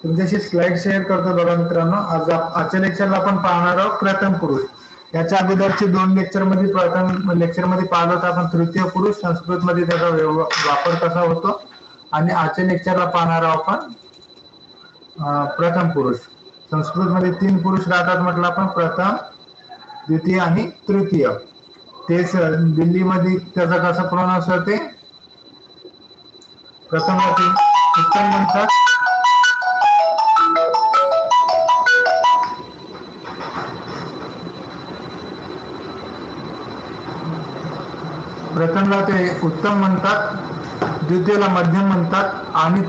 तुमच्याशी slide share करतो बघा मित्रांनो. आजच्या लेक्चरला आपण पाहणार आहोत प्रथम पुरुष. याच्या अगोदरचे 2 लेक्चर मध्ये प्रथम लेक्चर मध्ये पाहिलं होतं आपण तृतीय पुरुष, संस्कृत मध्ये त्याचा वापर कसा होतो, आणि आजच्या लेक्चरला पाहणार आहोत आपण प्रथम पुरुष. संस्कृत मध्ये 3 पुरुष राहतात म्हटलं आपण, प्रथम, द्वितीय आणि तृतीय. तेच दिल्लीमध्ये त्याचा कसा प्रोनाउन्स होते, प्रथम उत्तम म्हणतात, प्रथमला ते उत्तम म्हणतात, द्वितीयला मध्यम म्हणतात, आणि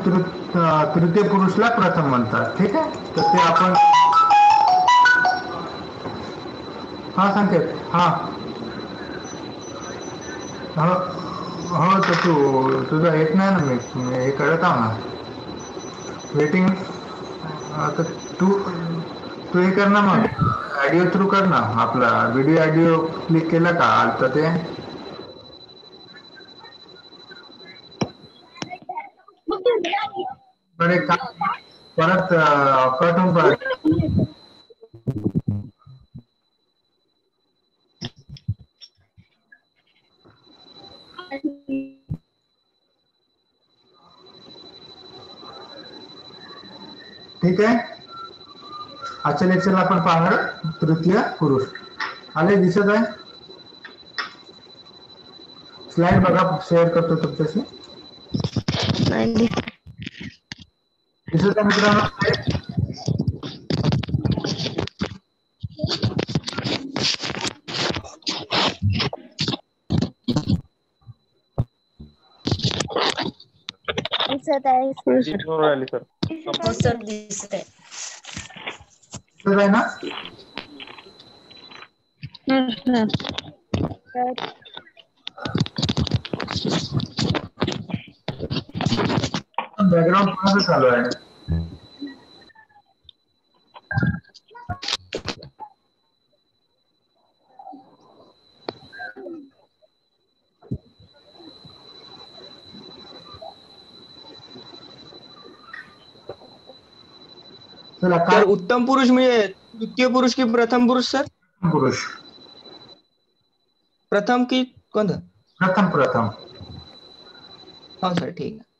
तृतीय पुरुषला प्रथम म्हणतात. ठीक आहे. तर ते आपण संकेत हो तर तुझा येत नाही ना, मी हे करत आहो ना, वेटिंग. तर तू हे कर ना, मग ऑडिओ थ्रू कर ना, आपला व्हिडिओ ऑडिओ क्लिक केला का आलतं ते. परत कट होऊन परत. ठीक आहे. आजच्या लेक्चरला आपण पाहणार तृतीय पुरुष. आले, दिसत आहे स्लाइड बघा, शेअर करतो तुमच्याशी. दिसत आहे मित्रांनो स्लाइड? दिसत आहे सर. हो सर, दिसत आहे. दिसत आहे ना? बॅकग्राऊंड कोणाचं चालू आहे? चला, काय उत्तम पुरुष म्हणजे तृतीय पुरुष की प्रथम पुरुष सर? पुरुष. प्रथम की कोणतं? प्रथम. हो सर, ठीक आहे.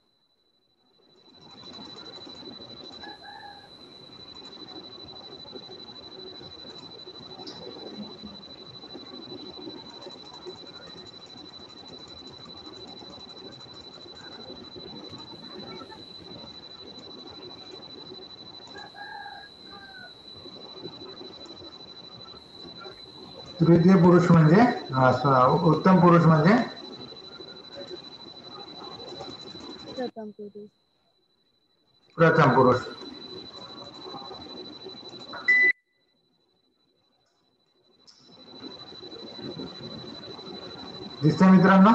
तृतीय पुरुष म्हणजे उत्तम पुरुष म्हणजे प्रथम पुरुष. दिसतंय मित्रांनो?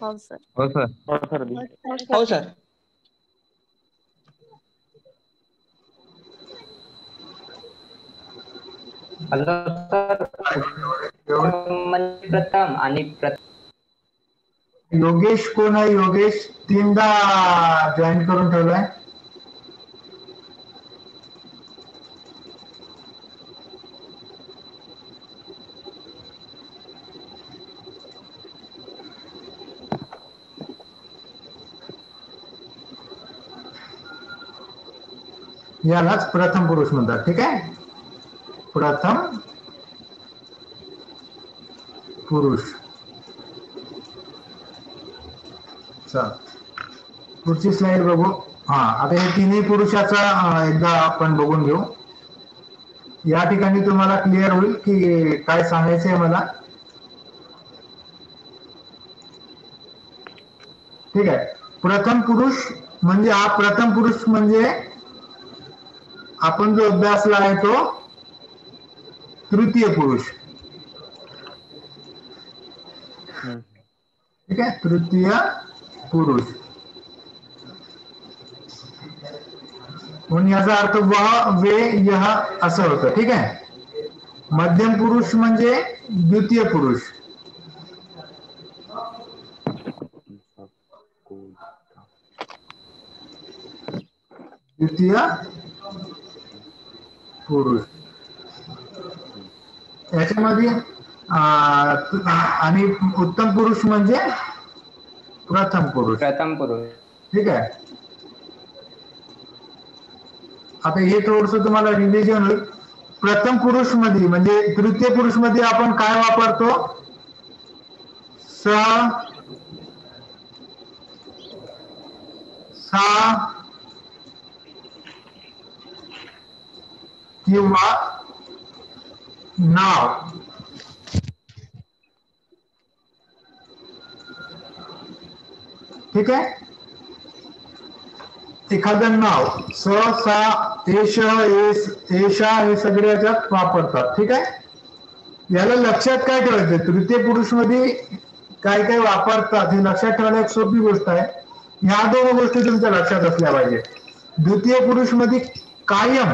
हो सर. हो सर. हो सर. प्रथम आणि योगेश कोण आहे? योगेश 3दा जॉईन करून ठेवलाय. यालाच प्रथम पुरुष म्हणतात. ठीक आहे. प्रथम पुरुष. चल, पुढची स्लाइड बघू. आता हे तिन्ही पुरुषाचा एकदा आपण बघून घेऊ. या ठिकाणी तुम्हाला क्लिअर होईल की काय सांगायचं आहे मला. ठीक आहे. प्रथम पुरुष म्हणजे प्रथम पुरुष म्हणजे आपण जो अभ्यासला आहे तो तृतीय पुरुष. ठीक आहे. तृतीय पुरुष म्हणून याचा अर्थ वह, वे, यह असं होतं. ठीक आहे. मध्यम पुरुष म्हणजे द्वितीय पुरुष. द्वितीय पुरुष. याच्यामध्ये आणि उत्तम पुरुष म्हणजे प्रथम पुरुष. ठीक आहे. आता हे थोडस तुम्हाला रिव्हिजन होईल. प्रथम पुरुष मध्ये म्हणजे तृतीय पुरुष मध्ये आपण काय वापरतो? स, सा किंवा नाव. ठीक आहे. एखादं नाव स, सा, एष, एषा हे सगळे याच्यात वापरतात. ठीक आहे. याला लक्षात काय ठेवायचं? तृतीय पुरुष मध्ये काय काय वापरतात हे लक्षात ठेवायला एक सोपी गोष्ट आहे. ह्या दोन गोष्टी तुमच्या लक्षात असल्या पाहिजे. द्वितीय पुरुष मध्ये कायम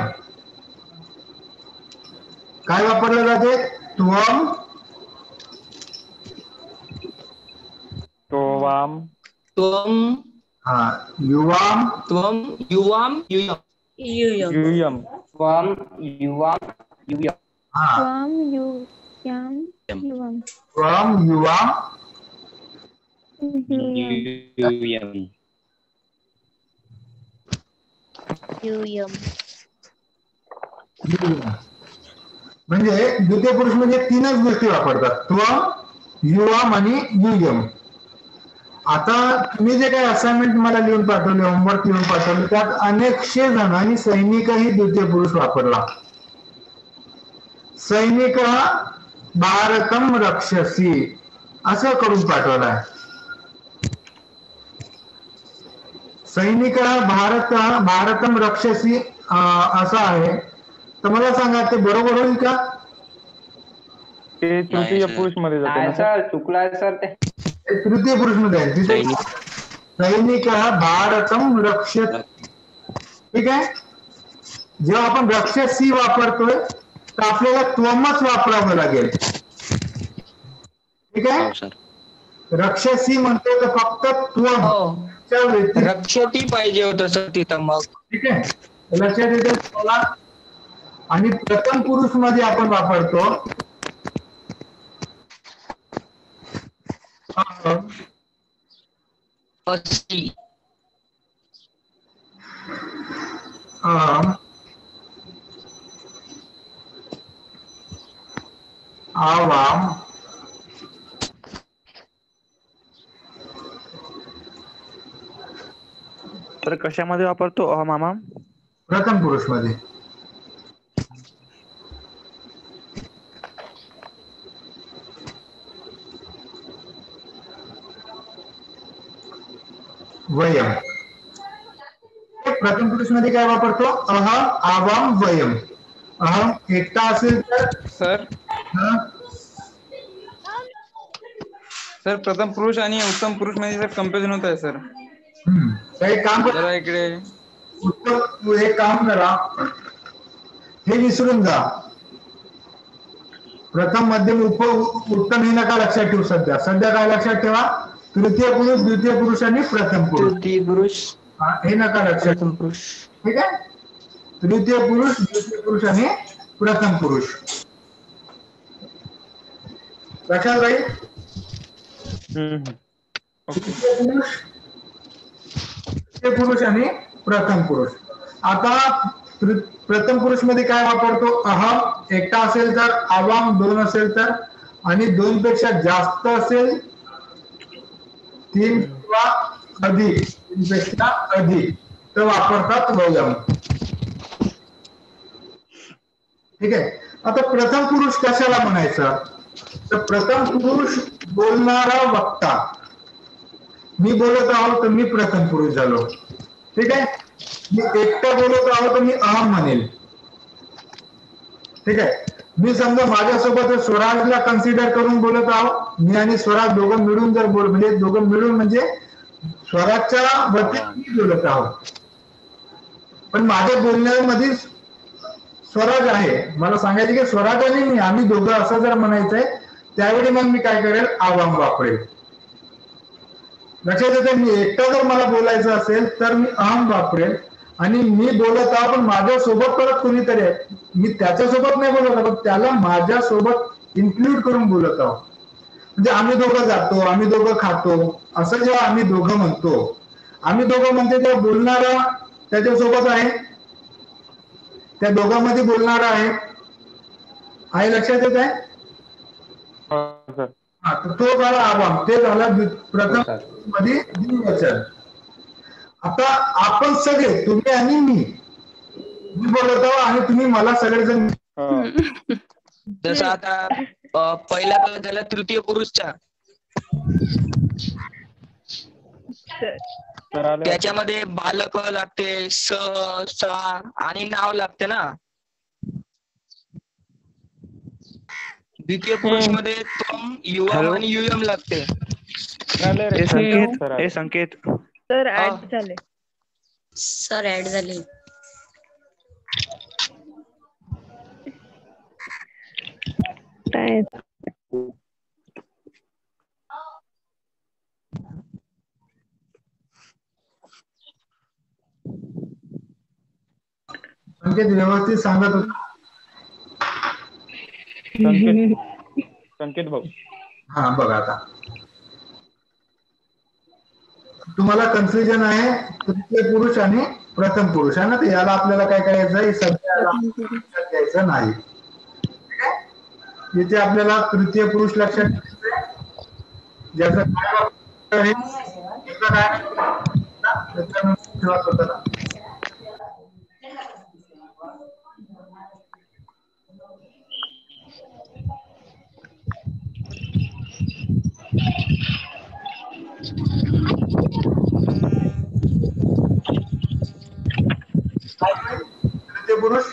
काय वापरलं जाते? त्वम, तोवाम, त्वम, युवाम, त्वम, युवाम, युयम. युयम, त्वम, युवाम, युयम. त्वम, युयाम, युवम. त्वम, युवाम, युयम. युयम. म्हणजे द्वितीय पुरुष म्हणजे तीनच गोष्टी वापरतात: त्वम, युवाम आणि युयम. आता तुम्ही जे काही असाइनमेंट मला लिहून पाठवले, होमवर्क लिहून पाठवले, त्यात अनेकशे जणांनी सैनिकही द्वितीय पुरुष वापरला. सैनिक भारतम रक्षसी असं करून पाठवलाय. सैनिक भारतम रक्षसी असं आहे. तर मला सांगा ते बरोबर होईल का? ते तृतीय पुरुष मध्ये जाते ना सर? सर चुकलाय सर ते. तृतीय पुरुष मध्ये आहे. सैनिक भारतम रक्षत. ठीक आहे. जेव्हा आपण रक्षसी वापरतोय तर आपल्याला त्वमच वापरावं लागेल. ठीक आहे. रक्षसी म्हणतो तर फक्त त्वम. हो, रक्षती पाहिजे होतं सर तिथं मग. ठीक आहे. लक्षात येतं तुम्हाला. आणि प्रथम पुरुष मध्ये आपण वापरतो असी, आवाम, तर कशामध्ये वापरतो मामा? प्रथम पुरुष मध्ये. वयम. प्रथम पुरुष मध्ये काय वापरतो? अहम, आवाम, वयम. अहम एकटा असेल तर सर सर प्रथम पुरुष आणि उत्तम पुरुष मध्ये सर कंपॅरिझन होत आहे सर. काही काम करा. जरा इकडे उत्तम एक काम करा, हे विसरून जा. प्रथम, मध्यम, उत्तम हे नका लक्षात ठेवू. सध्या काय लक्षात ठेवा? तृतीय पुरुष, द्वितीय पुरुष आणि प्रथम पुरुष. तृतीय पुरुष, हे नका लक्षात. प्रथम पुरुष. ठीक आहे. तृतीय पुरुष, द्वितीय पुरुष आणि प्रथम पुरुष लक्षात राहील. तृतीय पुरुष, द्वितीय पुरुष आणि प्रथम पुरुष. आता प्रथम पुरुष मध्ये काय वापरतो? अहम एकटा असेल तर, आवाम दोन असेल तर, आणि दोन पेक्षा जास्त असेल, तीन किंवा अधिक, तीन पेक्षा अधिक तर वापरतात वयम. ठीक आहे. आता प्रथम पुरुष कशाला म्हणायचं? तर प्रथम पुरुष बोलणारा वक्ता. मी बोलत आहोत तर मी प्रथम पुरुष झालो. ठीक आहे. मी एकटा बोलत आहोत तर मी अहम म्हणेल. ठीक आहे. मी समजा माझ्यासोबत स्वराजला कन्सिडर करून बोलत आहोत. मी आणि स्वराज दोघं मिळून जर म्हणजे दोघं मिळून म्हणजे स्वराजच्या वतीने बोलत आहोत. पण माझ्या बोलण्यामध्ये स्वराज आहे. मला सांगायचं की स्वराज आणि मी आम्ही दोघं असं जर म्हणायचंय त्यावेळी मग मी काय करेल? आवाम वापरेल. लक्षात येतं. मी एकटा जर मला बोलायचं असेल तर मी अहम वापरेल. आणि मी बोलत आहो पण माझ्यासोबत परत कोणीतरी आहे, मी त्याच्यासोबत नाही बोलत आहो, पण त्याला माझ्यासोबत इन्क्लूड करून बोलत आहो. म्हणजे आम्ही दोघं जातो, आम्ही दोघं खातो, असं जेव्हा आम्ही दोघं म्हणतो, आम्ही दोघं म्हणते तेव्हा बोलणारा त्याच्यासोबत आहे, त्या दोघांमध्ये बोलणारा आहे लक्षात येत आहे. हो सर. हा, तर तो झाला आवाम, ते झाला प्रथम मध्ये द्विवचन. आता आपण सगळे, तुम्ही आणि मी बोलत आहो आणि तुम्ही मला सगळेजण. हो. जसं आता पहिला काळ झाला तृतीय पुरुषचा, सर आले. त्याच्यामध्ये बालक लागते, सा आणि नाव लागते ना. द्वितीय पुरुष मध्ये त्वम, युवम आणि युयम लागते. आले रे. सर आले. संकेत सर हा. ऍड झाले. सर ऍड झाले. काय संकेत व्यवस्थित सांगत होता. संकेत भाऊ. हा बघा, आता तुम्हाला कन्फ्युजन आहे तृतीय पुरुष आणि प्रथम पुरुष आहे ना, तर याला आपल्याला काय करायचं, सध्या द्यायचं नाही. इथे आपल्याला तृतीय पुरुष लक्षात घ्यायचं, ज्याचं काय आहे, तृतीय पुरुष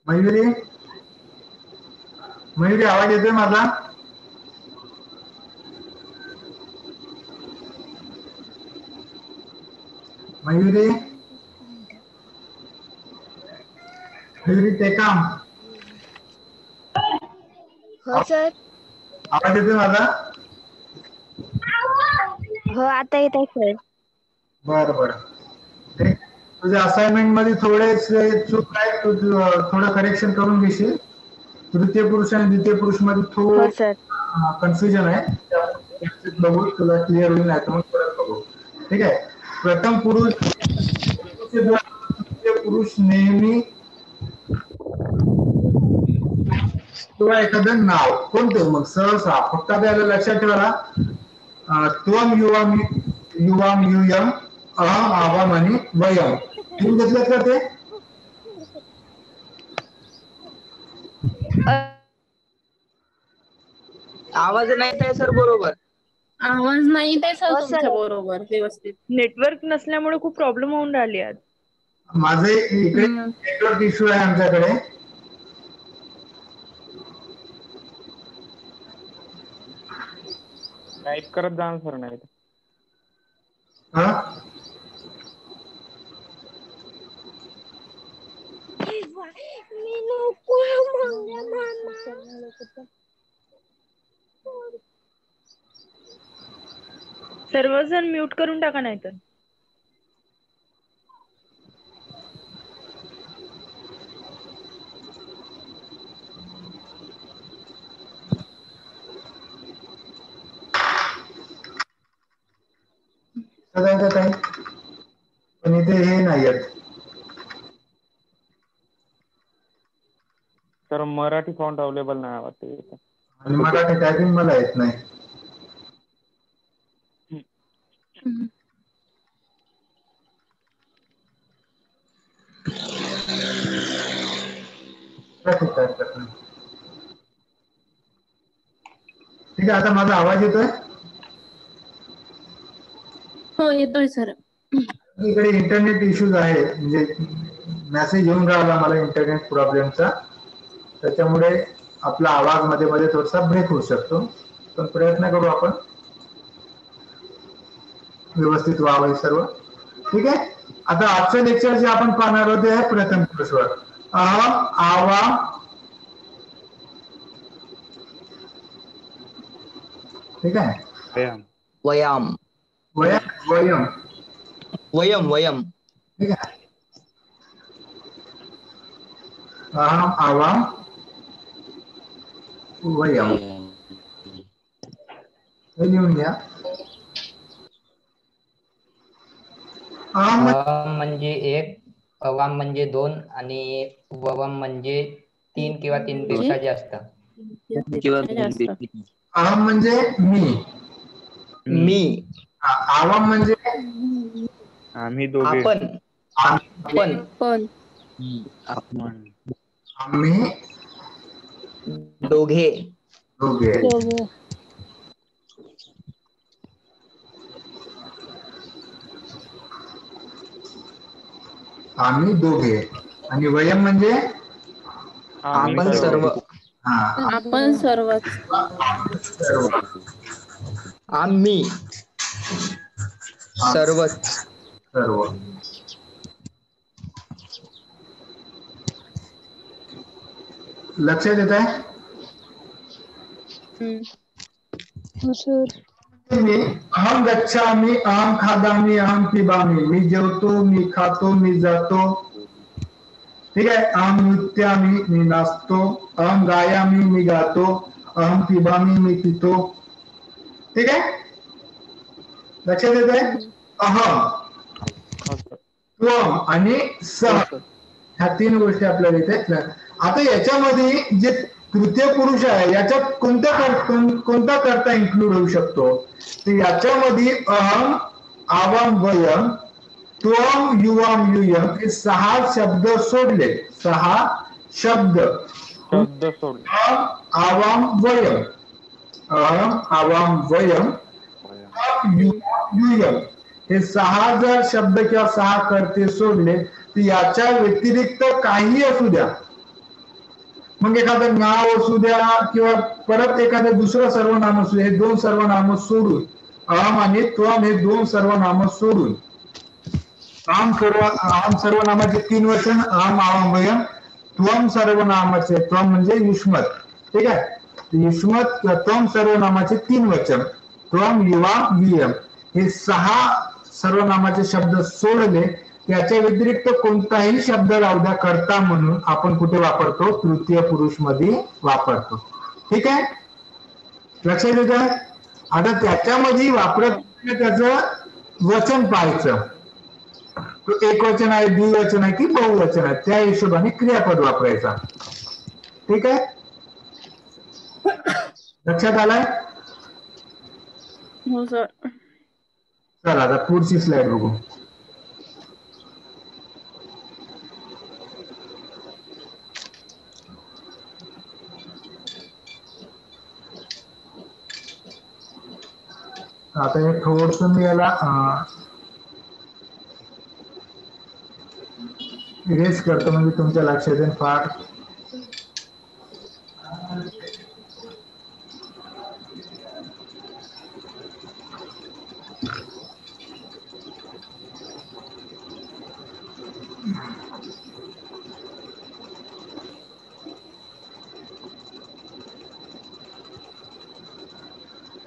मयुरी, मयुरी आवाज येतोय माझा? मयुरी, मयुरी टेकाम, हो सर. आवाज येतोय माझा? हो आता येत आहे सर. बरं बरं. तुझ्या असाइनमेंट मध्ये थोडे चूक आहे, थोडं करेक्शन करून घेशील. तृतीय पुरुष आणि द्वितीय पुरुष मध्ये हो थोडं सर. कन्फ्युजन आहे, बघू तुला क्लिअर होईल, नाही तर मग परत बघू. ठीक आहे. प्रथम पुरुष, तृतीय पुरुष नेहमी किंवा एखादं नाव कोणतं, मग सहसा फक्त आपल्याला लक्षात ठेवा, त्वम, युवाम, युवाम, युयम, अहम, आवाम आणि वयम. तुम्ही घेतलं का ते? आवाज नाही येत आहे सर बरोबर. आवाज नाही येत आहे सर हो तुमच्या सर. बरोबर व्यवस्थित. नेटवर्क नसल्यामुळे खूप प्रॉब्लेम होऊन राहिली आज. माझे इकडे नेटवर्क इश्यू आहे आमच्याकडे. टाईप करत जा सर, नाही तर. हा, सर्वजण म्यूट करून टाका नाहीतर. काही पण इथे हे नाही आहेत. सर मराठी फॉन्ट अवेलेबल नाही वाटते. आणि मराठी टायपिंग मला येत नाही. ठीक आहे. आता माझा आवाज येतोय? हो येतोय सर. इकडे इंटरनेट इश्यूज आहे, म्हणजे मेसेज येऊन राहिला मला इंटरनेट प्रॉब्लेमचा, त्याच्यामुळे आपला आवाज मध्ये मध्ये थोडासा ब्रेक होऊ शकतो, पण प्रयत्न करू आपण व्यवस्थित व्हावं सर्व. ठीक आहे. आता आजचं लेक्चर जे आपण पाहणार आहोत ते आहे प्रथम पुरुषवर. अहम, आवा, ठीक आहे. वयाम वयम वयम वयम ठीक आहे. अहम आवाम वयम हे लिहून घ्या. अहम म्हणजे एक, अवाम म्हणजे दोन आणि ववम म्हणजे 3 किंवा 3 पेक्षा जास्त. अहम म्हणजे मी, मी आवाम म्हणजे आम्ही दोघे. आपण आपण पण आम्ही दोघे दोघे. आम्ही दोघे. आणि वयम म्हणजे आपण सर्व हा आपण सर्वच. सर्व. आम्ही सर्वच सर्व. लक्षात येत आहे. अहम गच्छामि, अहम खादामी, अहम पिबामी. मी जेवतो, मी खातो, मी जातो. ठीक आहे. अहम नृत्यामी, मी नाचतो. अहम गायामी, मी गातो. अहम पिबामी, मी पितो. ठीक आहे. लक्षात येत आहे. अहम, त्वम आणि सह ह्या 3 गोष्टी आपल्याला इथे. आता याच्यामध्ये जे तृतीय पुरुष आहे याच्यात कोणता कर्ता इन्क्लूड होऊ शकतो. तर याच्यामध्ये अहम आवाम वयम त्वम युवाम युयम हे 6 शब्द सोडले. 6 शब्द सोडले. अहम आवाम वयम, अहम आवाम वयम युवाम युयम हे 6 जर शब्द किंवा 6 कर्ते सोडले तर याच्या व्यतिरिक्त काही असू द्या, मग एखादं नाव असू द्या किंवा परत एखादं दुसरं सर्वनाम असू द्या, हे 2 सर्वनाम सोडून अहम आणि त्वम हे 2 सर्वनाम सोडून अहम सर्वनामाचे 3 वचन अहम आवाम वयम, त्वम सर्वनामाचे त्वम म्हणजे युष्मत. ठीक आहे. युष्मत किंवा त्वम सर्वनामाचे 3 वचन त्वम युवाम युयम हे 6 सर्वनामाचे शब्द सोडले. याच्या व्यतिरिक्त कोणताही शब्द लावू द्या कर्ता म्हणून आपण कुठे वापरतो. तृतीय पुरुष मध्ये वापरतो. ठीक आहे. लक्षात येत आहे. आता त्याच्यामध्ये वापरत त्याचं वचन पाहायचं. एक वचन आहे, द्विवचन आहे की बहुवचन आहे, त्या हिशोबाने क्रियापद वापरायचा. ठीक आहे. लक्षात आलाय. हो सर. चला आता पुढची स्लाइड बघू. आता हे थोडस मी याला इरेज करतो म्हणजे तुमच्या लक्षात येईल. फार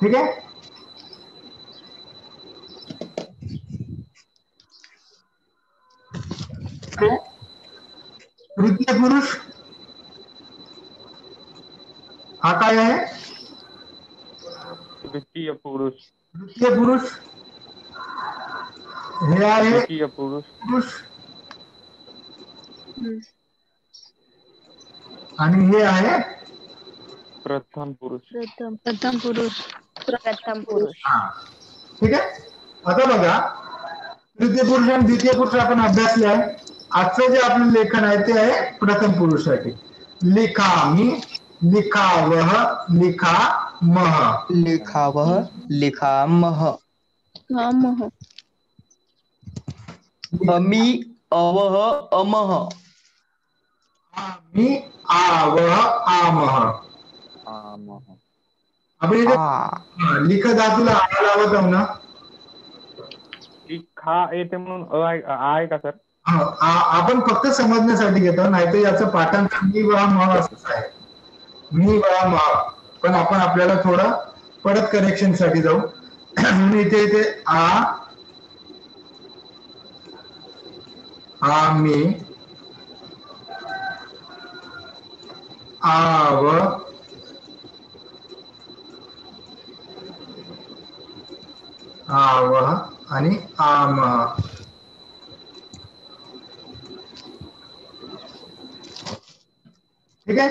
ठीक आहे. तृतीय पुरुष हा काय आहे. तृतीय पुरुष. तृतीय पुरुष हे आहे तृतीय पुरुष. पुरुष आणि हे आहे प्रथम पुरुष. प्रथम पुरुष. हा. ठीक आहे. आता बघा तृतीय पुरुष आणि द्वितीय पुरुष आपण अभ्यासले आहे. आजचं जे आपलं लेखन आहे ते आहे प्रथम पुरुषासाठी. लिखामी, लिखावह, लिखामह. लिखावह लिखामह. अमी अवह अमह. आम्ही आवह आमह. आपण इथे लिख धातूला आ लावत आहो ना. खा येते म्हणून आहे का सर. आपण फक्त समजण्यासाठी घेतो, नाहीतर याचं पाठांतर मी वा मह असंच आहे. मी वा मह. पण आपण आपल्याला थोडं परत करेक्शन साठी जाऊ. इथे इथे आम्ही, आव, आव आणि आम. ठीक आहे.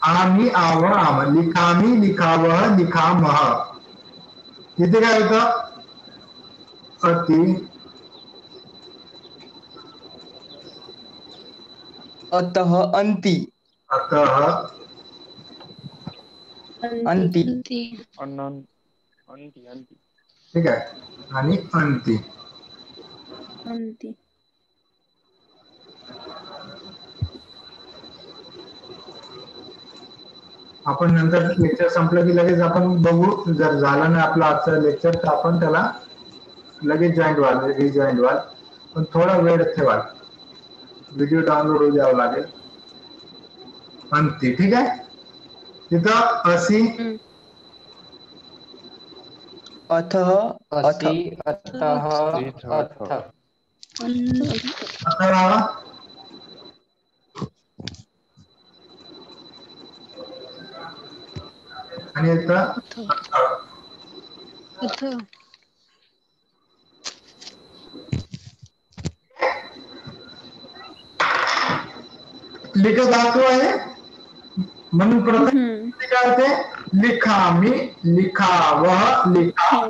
आम्ही, आव, आम. लिखामी, लिखावह, लिखामह. इथे काय होतं? अति, अतः, अंती, अतः, अंती, अंती. ठीक आहे, आणि अंती. अंती. आपण नंतर लेक्चर संपलं की लगेच आपण बघू. जर झालं नाही आपलं आजचं लेक्चर तर आपण त्याला लगेच जॉईंट व्हाल, रिजॉईंट व्हाल, पण थोडा वेळ ठेवाल. व्हिडिओ डाउनलोड होऊ द्यावं लागेल. अंती. ठीक आहे. तिथं असी, अथः, असी, अतः, अथ. अथवा, आणि इथं लिख धातू आहे म्हणून प्रथम काय होते? लिखामी, लिखावह, लिखा.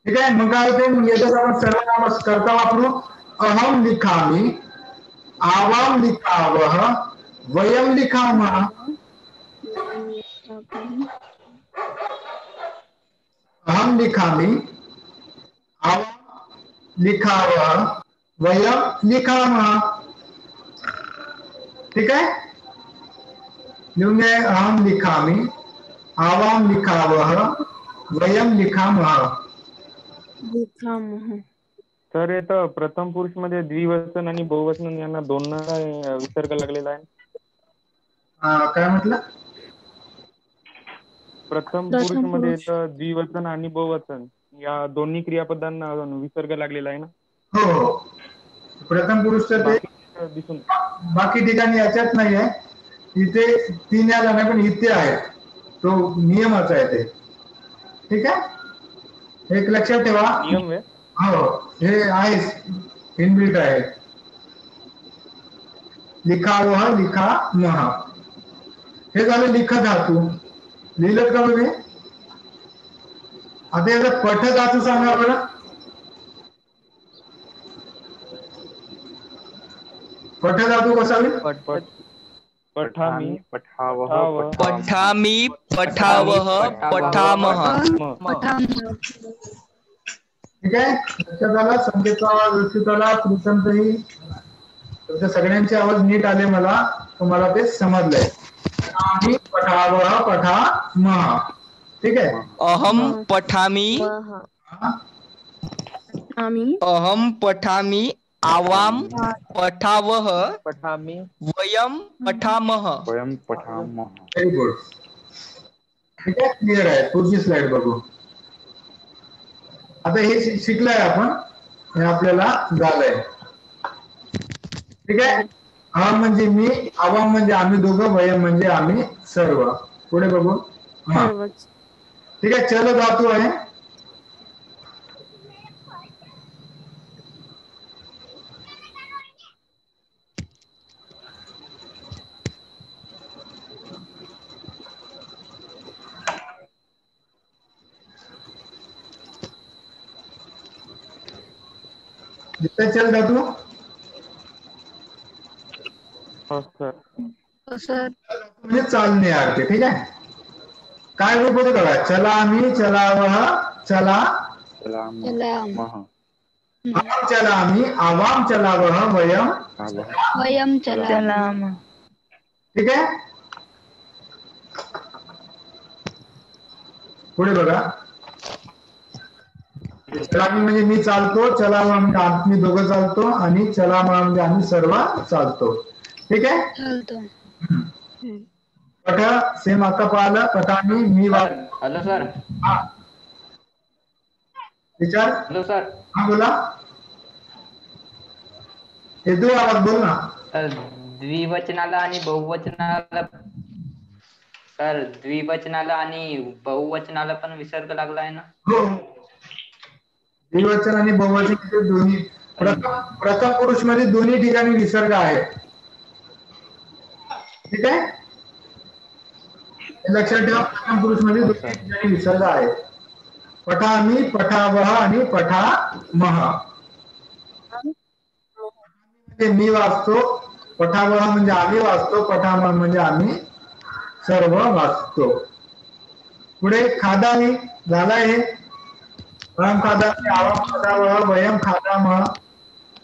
ठीक आहे. मग काय होते? मग याच्यात आपण सर्वनाम कर्ता वापरू. अहम लिखामी, आवाम लिखावह, वयम लिखामः. अहम लिखामी, आवाम लिखावह, वयम लिखामः. ठीक आहे. लिहून घ्या. अहम लिखामी, आवाम लिखावह, वयम लिखामः. सर इथं प्रथम पुरुष मध्ये द्विवचन आणि बहुवचन यांना दोन विसर्ग लागलेला आहे. काय म्हटलं? प्रथम पुरुष मध्ये द्विवचन आणि बहुवचन या दोन्ही क्रियापदांना विसर्ग लागलेला आहे ना. हो हो. प्रथम पुरुष ते दिसून बाकी ठिकाणी याच्यात नाही आहे. इथे 3 याला नाही पण इथे आहे. तो नियमच आहे ते. ठीक आहे. एक लक्षात ठेवा. नियम आहे. हो, हे आहे, इनबिल्ट आहे. लिखावह, लिखामः. हे झालं लिख धातू. लिहिलं का बघे? आता याचा पठ धातू सांगा बरं. पठ धातू कसा होईल? पठामी, पठामी, पठावह, पठामः. ठीक आहे. लक्षात आला. संकेताला, व्यक्तित्वाला, कृतंतही तुमच्या सगळ्यांचे आवाज नीट आले मला, तुम्हाला ते समजलंय. आम्ही पठावह, पठामः. ठीक आहे. अहम पठामी, अहम पठामी, आवाम पठावह, पठामी, वयम पठामः. Very good. ठीक आहे. क्लिअर आहे. पुढची स्लाइड बघू. आता हे शिकलंय आपण. हे आपल्याला झालंय. ठीक आहे. अहम म्हणजे मी, आवाम म्हणजे आम्ही दोघं, वयम म्हणजे आम्ही सर्व. पुढे बघू. ठीक आहे. चल धातू आहे. चल धातू म्हणजे चालणे अर्थ. ठीक आहे. काय रूप होते बघा. चला आम्ही, चलावह, चला, चला आम्ही, आवाम चलावह, वयम चलाम. ठीक आहे. पुढे बघा. चलामी म्हणजे मी चालतो, चलावा म्हणजे आम्ही दोघं चालतो, आणि चलामा म्हणजे आम्ही सर्व चालतो. ठीक आहे. चालतं. पठ सेम आता पाहिलं. पठामी मी हॅलो सर. हा विचार. Hello sir. हा बोला. येतोय आवाज, बोल ना. द्विवचनाला आणि बहुवचनाला सर द्विवचनाला आणि बहुवचनाला पण विसर्ग लागला आहे ना. हो. द्विवचन आणि बहुवचन दोन्ही प्रथम पुरुष मध्ये दोन्ही ठिकाणी विसर्ग आहे. ठीक आहे. लक्षात ठेवा, प्रथम पुरुष मध्ये दोन्ही ठिकाणी विसर्ग आहे. पठामी, पठावह आणि पठामह. म्हणजे मी वाचतो, पठावह म्हणजे आम्ही वाचतो, पठामह म्हणजे आम्ही सर्व वाचतो. पुढे खादामी झालाय हे. अहम खादामी, आवाम खादावह, वयम खादामह,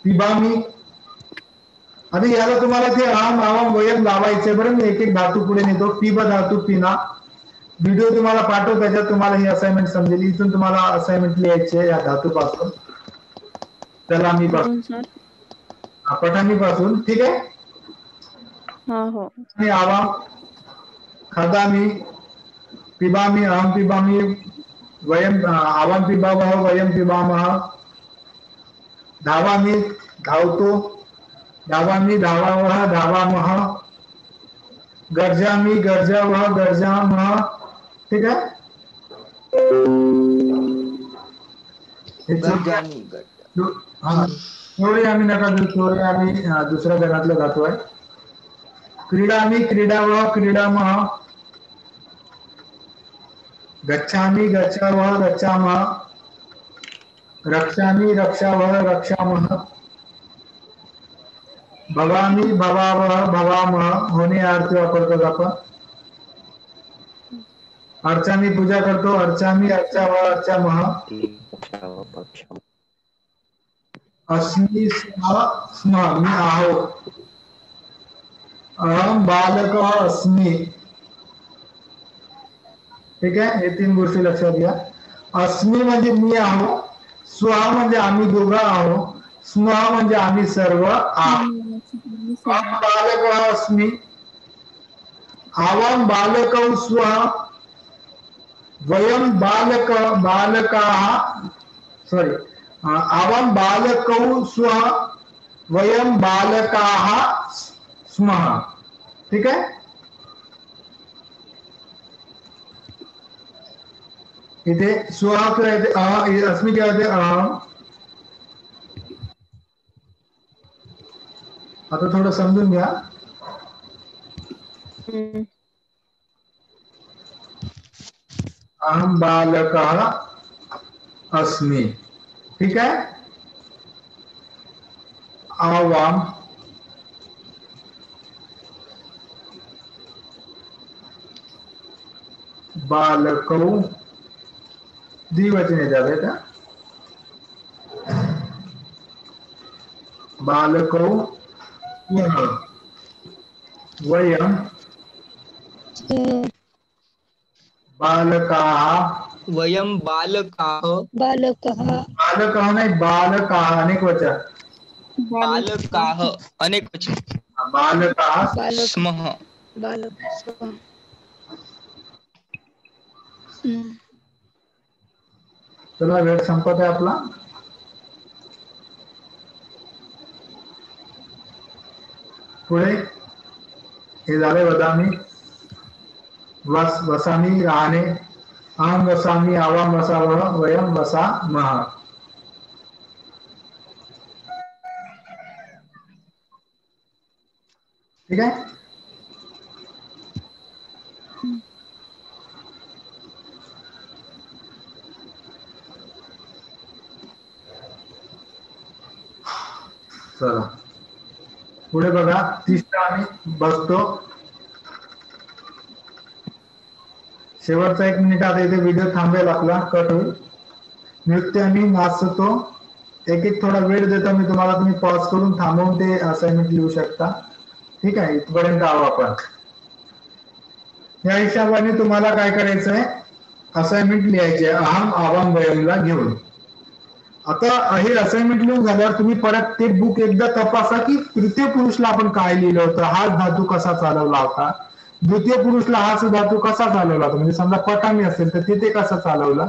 पिबामी. आता याला तुम्हाला ते अहम आवाम वयम लावायचे बरं. मी एक एक धातू पुढे नेतो. पिब धातू पिना. व्हिडिओ तुम्हाला पाठवतो, त्याच्यात तुम्हाला ही असाइनमेंट समजेल. इथून तुम्हाला असाइनमेंट लिहायचे या धातू पासून. त्याला मी पठामी पासून. ठीक आहे. आणि आवाम खादामी, पिबामी, अहम पिबामी, वयम आवाम पिबामह, वयम पिबामह. धावामी धावतो, धावामी धावावह, धावामह. गर्जामी गर्जावह, गर्जामह. ठीक आहे. थोडी आम्ही नका देऊ, थोडी आम्ही दुसऱ्या गणातलं धातू आहे. क्रीडामी क्रीडावह, क्रीडामह. गच्छामी गच्छावह, गच्छामह. रक्षामी रक्षावह, रक्षामह. भवामी भवावह, भवामह. होणे या अर्थी वापरतो आपण. अर्चामी पूजा करतो, अर्चामी अर्चावह, अर्चामह. अस्मि स्म मी आहो. अहम बालकः अस्मि. ठीक आहे. हे तीन गोष्टी लक्षात घ्या. अस्मि म्हणजे मी आहो, स्व म्हणजे आम्ही दोघं आहो, स्म म्हणजे आम्ही सर्व आहोत. बालकः अस्मि, आवाम बालकौ स्व, वयम बालकाः सॉरी आवाम बालकौ स्व, वयम बालकाः स्मः. ठीक आहे. इथे स्व किंवा इथे अस्मि क्या होते अहम. आता थोडं समजून घ्या. अहम बालकः अस्मि. ठीक आहे. आवाम बालकौ द्विवचन येतात का. बालकौ वयम बालकाः, वयम बालकाः, बालकाः नाही बालकाः अनेक वचन, बालकाः अनेक वचन, बालकाः स्मः. चला वेळ संपत आहे आपला. पुढे हे झाले वदामी, वसामी राहणे, अहम वसामी, आवाम वसावह, वयम वसामह. ठीक आहे. चला पुढे बघा. तिसरा आम्ही बसतो. शेवटचा 1 मिनिट. आता इथे व्हिडिओ थांबेल आपला, कट होईल. नृत्य आणि नाचतो. एक एक थोडा वेळ देतो मी तुम्हाला, तुम्ही पॉज करून थांबवून ते असाइनमेंट लिहू शकता. ठीक आहे. इथपर्यंत आहो आपण. या हिशोबाने तुम्हाला काय करायचं आहे, असाइनमेंट लिहायचे अहम आवाम वयमला घेऊन. आता हे असाइनमेंट लिहून झाल्यावर तुम्ही परत ते बुक एकदा तपासा की तृतीय पुरुषला आपण काय लिहिलं होतं, हाच धातू कसा चालवला होता, द्वितीय पुरुषला हाच धातू कसा चालवला होता, म्हणजे समजा पटामी असेल तर तिथे कसा चालवला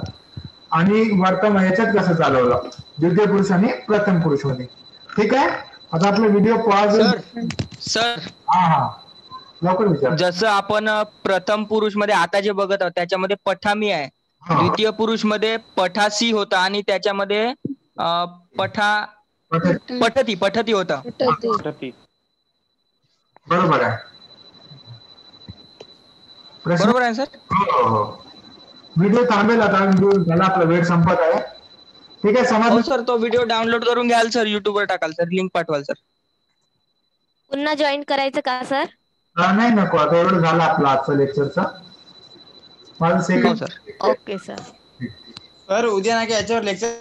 आणि वर्तमान याच्यात कसं चालवला द्वितीय पुरुष आणि प्रथम पुरुष मध्ये. ठीक आहे. आता आपला व्हिडिओ पॉज. सर हा लवकर विचार. जसं आपण प्रथम पुरुष मध्ये आता जे बघत आहोत त्याच्यामध्ये पठामी आहे, हा. द्वितीय पुरुष मध्ये पठासी होता आणि त्याच्यामध्ये पठती होता. पठती. बरोबर आहे. प्रश्न. बरोबर आहे सर. हो. व्हिडिओ थांबेल आता, व्हिडिओ झाला आपला, वेळ संपत आहे. ठीक आहे. हो समजलं सर, तो व्हिडिओ डाउनलोड करून घ्याल सर, युट्यूबवर टाकाल सर, लिंक पाठवाल सर. पुन्हा जॉईन करायचं का सर? नाही नको, आता एवढं झालं आपलं आजचं लेक्चरचा. माझं हो second. Sir. Okay sir. Sir उद्या नाही का याच्यावर लेक्चर